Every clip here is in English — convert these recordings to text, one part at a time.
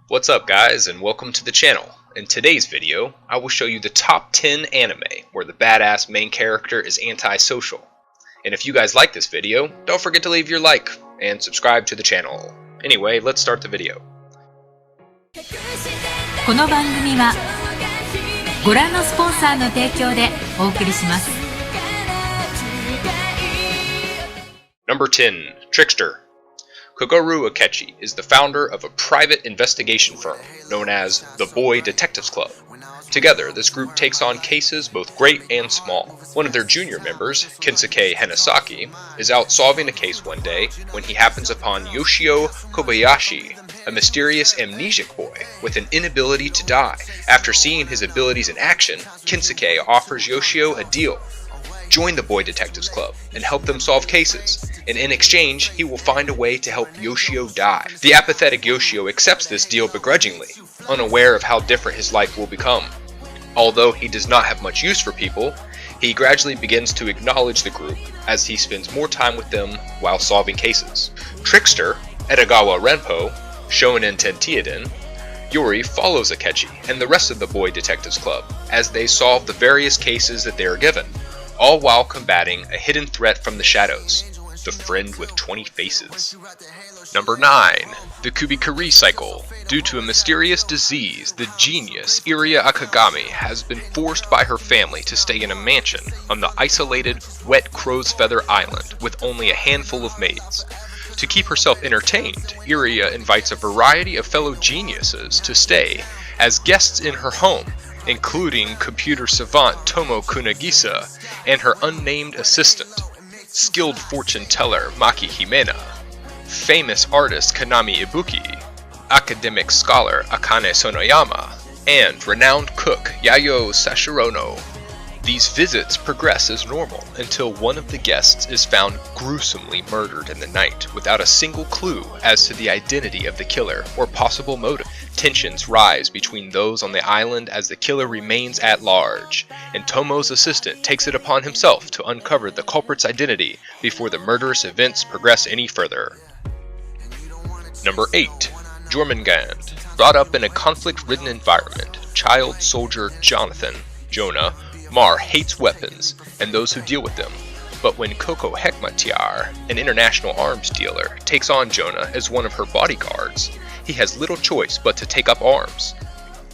What's up guys, and welcome to the channel. In today's video, I will show you the top 10 anime where the badass main character is antisocial. And if you guys like this video, don't forget to leave your like and subscribe to the channel. Anyway, let's start the video. この番組はご覧のスポンサーの提供でお送りします。 Number 10. Trickster. Kogoro Akechi is the founder of a private investigation firm known as the Boy Detectives Club. Together, this group takes on cases both great and small. One of their junior members, Kensuke Hanasaki, is out solving a case one day when he happens upon Yoshio Kobayashi, a mysterious amnesic boy with an inability to die. After seeing his abilities in action, Kensuke offers Yoshio a deal. Join the Boy Detectives Club and help them solve cases, and in exchange, he will find a way to help Yoshio die. The apathetic Yoshio accepts this deal begrudgingly, unaware of how different his life will become. Although he does not have much use for people, he gradually begins to acknowledge the group as he spends more time with them while solving cases. Trickster, Edogawa Renpo, shown in Tentiiden, Yuri follows Akechi and the rest of the Boy Detectives Club as they solve the various cases that they are given, all while combating a hidden threat from the shadows, the friend with 20 faces. Number 9. The Kubikuri Cycle. Due to a mysterious disease, the genius Iria Akagami has been forced by her family to stay in a mansion on the isolated, wet Crow's Feather Island with only a handful of maids. To keep herself entertained, Iria invites a variety of fellow geniuses to stay as guests in her home, including computer savant Tomo Kunagisa and her unnamed assistant, skilled fortune teller Maki Himena, famous artist Kanami Ibuki, academic scholar Akane Sonoyama, and renowned cook Yayo Sashirono. These visits progress as normal until one of the guests is found gruesomely murdered in the night without a single clue as to the identity of the killer or possible motive. Tensions rise between those on the island as the killer remains at large, and Tomo's assistant takes it upon himself to uncover the culprit's identity before the murderous events progress any further. Number 8. Jormungand. Brought up in a conflict-ridden environment, child soldier Jonah Mar hates weapons and those who deal with them, but when Koko Hekmatyar, an international arms dealer, takes on Jonah as one of her bodyguards, he has little choice but to take up arms.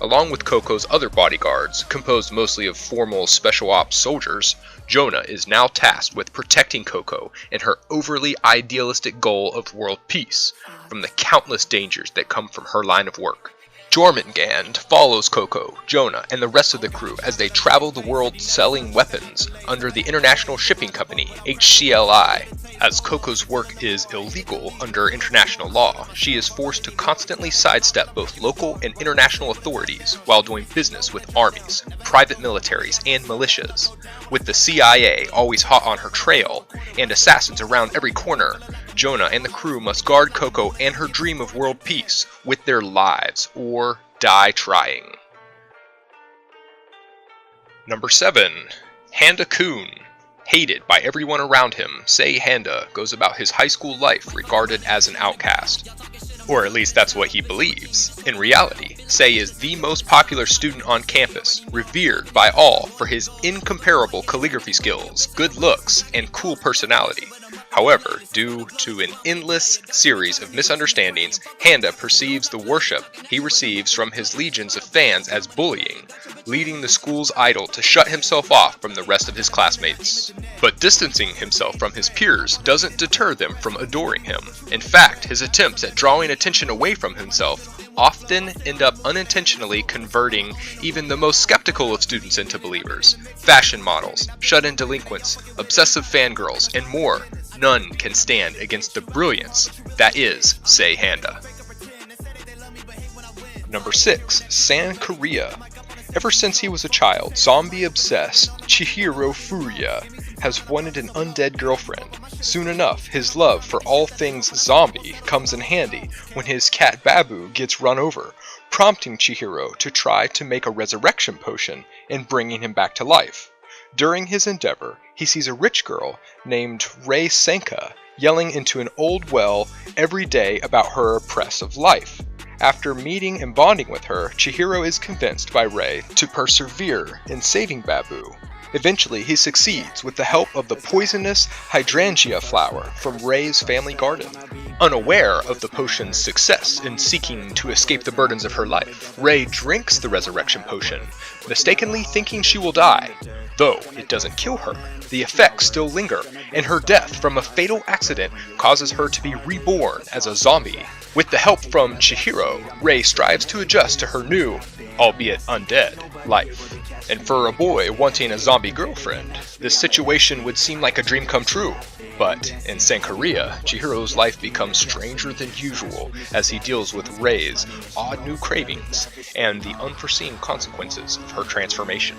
Along with Koko's other bodyguards, composed mostly of formal special ops soldiers, Jonah is now tasked with protecting Koko and her overly idealistic goal of world peace from the countless dangers that come from her line of work. Jormungand follows Koko, Jonah, and the rest of the crew as they travel the world selling weapons under the international shipping company, HCLI. As Koko's work is illegal under international law, she is forced to constantly sidestep both local and international authorities while doing business with armies, private militaries, and militias. With the CIA always hot on her trail, and assassins around every corner, Jonah and the crew must guard Koko and her dream of world peace with their lives, or die trying. Number 7. Handa-kun. Hated by everyone around him, Sei Handa goes about his high school life regarded as an outcast. Or at least that's what he believes. In reality, Sei is the most popular student on campus, revered by all for his incomparable calligraphy skills, good looks, and cool personality. However, due to an endless series of misunderstandings, Handa perceives the worship he receives from his legions of fans as bullying, leading the school's idol to shut himself off from the rest of his classmates. But distancing himself from his peers doesn't deter them from adoring him. In fact, his attempts at drawing attention away from himself often end up unintentionally converting even the most skeptical of students into believers. Fashion models, shut-in delinquents, obsessive fangirls, and more. None can stand against the brilliance that is Sei Handa. Number 6. San Korea. Ever since he was a child, zombie-obsessed Chihiro Furuya has wanted an undead girlfriend. Soon enough, his love for all things zombie comes in handy when his cat Babu gets run over, prompting Chihiro to try to make a resurrection potion and bringing him back to life. During his endeavor, he sees a rich girl named Rei Senka yelling into an old well every day about her oppressive life. After meeting and bonding with her, Chihiro is convinced by Rei to persevere in saving Babu. Eventually, he succeeds with the help of the poisonous hydrangea flower from Rei's family garden. Unaware of the potion's success in seeking to escape the burdens of her life, Rei drinks the resurrection potion, mistakenly thinking she will die. Though it doesn't kill her, the effects still linger, and her death from a fatal accident causes her to be reborn as a zombie. With the help from Chihiro, Rei strives to adjust to her new, albeit undead, life. And for a boy wanting a zombie girlfriend, this situation would seem like a dream come true. But in Sankaria, Chihiro's life becomes stranger than usual as he deals with Rei's odd new cravings and the unforeseen consequences of her transformation.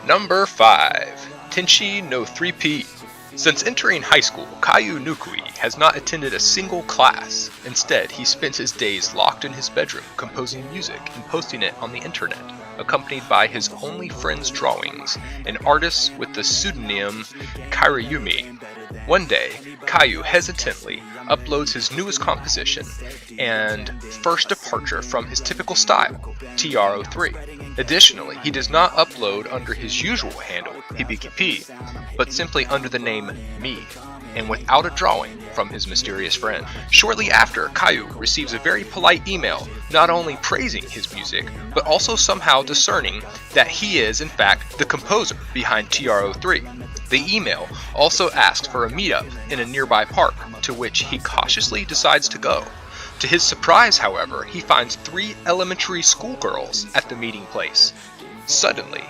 Number 5. Tenshi no 3P. Since entering high school, Kayu Nukui has not attended a single class. Instead, he spends his days locked in his bedroom, composing music and posting it on the internet, accompanied by his only friend's drawings, an artist with the pseudonym Kairayumi. One day, Kayu hesitantly uploads his newest composition and first departure from his typical style, TR03. Additionally, he does not upload under his usual handle, Hibiki, but simply under the name Me, and without a drawing from his mysterious friend. Shortly after, Kayu receives a very polite email, not only praising his music, but also somehow discerning that he is, in fact, the composer behind TR03. The email also asks for a meetup in a nearby park, to which he cautiously decides to go. To his surprise, however, he finds 3 elementary schoolgirls at the meeting place. Suddenly,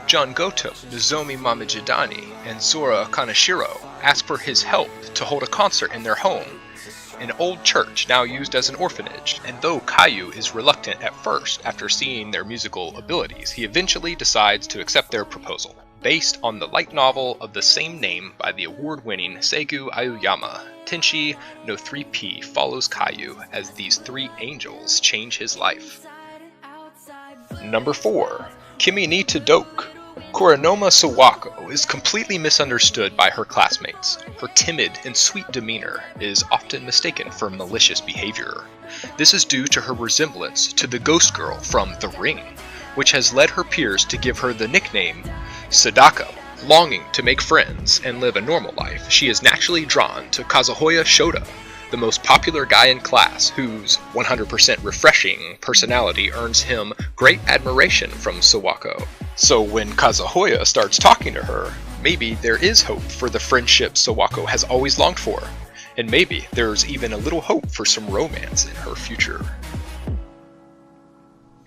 John Goto, Nozomi Mamijidani, and Sora Kaneshiro ask for his help to hold a concert in their home, an old church now used as an orphanage, and though Kayu is reluctant at first after seeing their musical abilities, he eventually decides to accept their proposal. Based on the light novel of the same name by the award-winning Seigu Aoyama, Tenshi no 3P follows Kayu as these 3 angels change his life. Number 4. Kimi ni Todoke. Kuronoma Sawako is completely misunderstood by her classmates. Her timid and sweet demeanor is often mistaken for malicious behavior. This is due to her resemblance to the ghost girl from The Ring, which has led her peers to give her the nickname Sadako. Longing to make friends and live a normal life, she is naturally drawn to Kazuhoya Shota, the most popular guy in class, whose 100% refreshing personality earns him great admiration from Sawako. So when Kazuhoya starts talking to her, maybe there is hope for the friendship Sawako has always longed for, and maybe there's even a little hope for some romance in her future.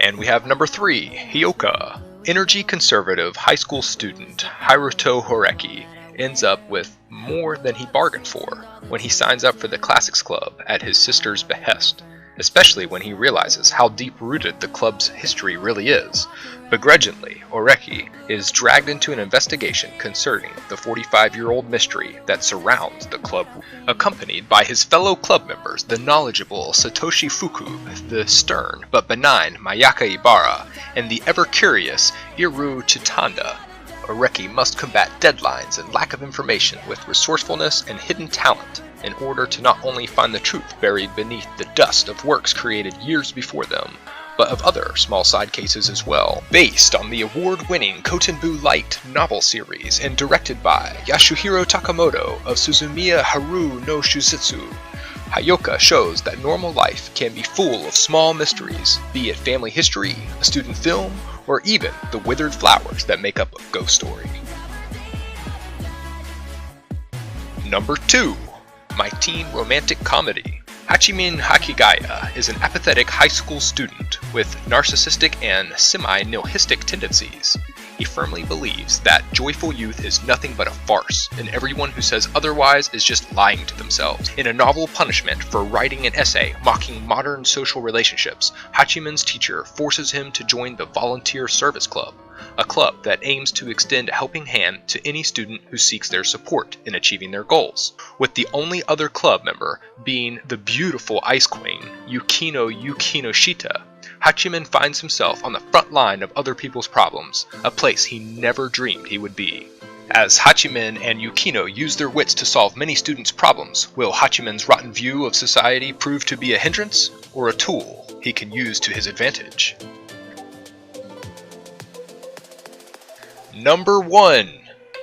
And we have number 3, Hyoka. Energy conservative high school student Haruto Horeki ends up with more than he bargained for when he signs up for the Classics Club at his sister's behest, especially when he realizes how deep-rooted the club's history really is. Begrudgingly, Horeki is dragged into an investigation concerning the 45-year-old mystery that surrounds the club, accompanied by his fellow club members, the knowledgeable Satoshi Fuku, the stern but benign Mayaka Ibara, and the ever-curious Iru Chitanda. Horeki must combat deadlines and lack of information with resourcefulness and hidden talent in order to not only find the truth buried beneath the dust of works created years before them, but of other small side cases as well. Based on the award-winning Kotenbu Light novel series and directed by Yasuhiro Takamoto of Suzumiya Haru no Shuzutsu, Hyoka shows that normal life can be full of small mysteries, be it family history, a student film, or even the withered flowers that make up a ghost story. Number 2. My teen romantic comedy. Hachimin Hakigaya is an apathetic high school student with narcissistic and semi-nihilistic tendencies. He firmly believes that joyful youth is nothing but a farce, and everyone who says otherwise is just lying to themselves. In a novel punishment for writing an essay mocking modern social relationships, Hachiman's teacher forces him to join the Volunteer Service Club, a club that aims to extend a helping hand to any student who seeks their support in achieving their goals, with the only other club member being the beautiful Ice Queen, Yukino Yukinoshita. Hachiman finds himself on the front line of other people's problems, a place he never dreamed he would be. As Hachimen and Yukino use their wits to solve many students' problems, will Hachimen's rotten view of society prove to be a hindrance or a tool he can use to his advantage? Number 1.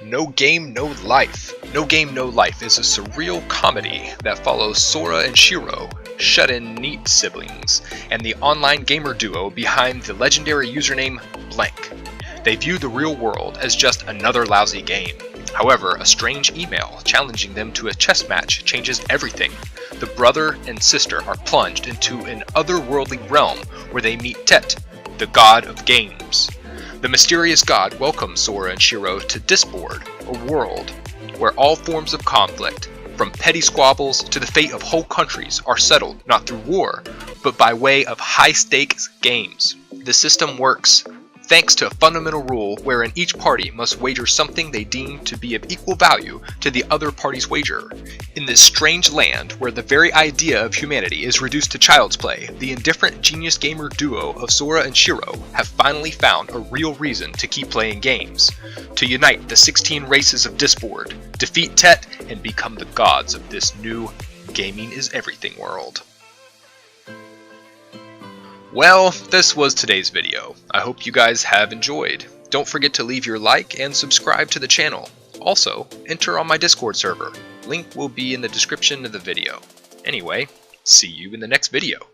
No Game, No Life. No Game, No Life is a surreal comedy that follows Sora and Shiro, shut-in NEET siblings, and the online gamer duo behind the legendary username Blank. They view the real world as just another lousy game. However, a strange email challenging them to a chess match changes everything. The brother and sister are plunged into an otherworldly realm where they meet Tet, the god of games. The mysterious god welcomes Sora and Shiro to Disboard, a world where all forms of conflict, from petty squabbles to the fate of whole countries, are settled not through war, but by way of high-stakes games. The system works thanks to a fundamental rule wherein each party must wager something they deem to be of equal value to the other party's wager. In this strange land where the very idea of humanity is reduced to child's play, the indifferent genius gamer duo of Sora and Shiro have finally found a real reason to keep playing games. To unite the 16 races of Disboard, defeat Tet, and become the gods of this new gaming is everything world. Well, this was today's video. I hope you guys have enjoyed. Don't forget to leave your like and subscribe to the channel. Also, enter on my Discord server. Link will be in the description of the video. Anyway, see you in the next video.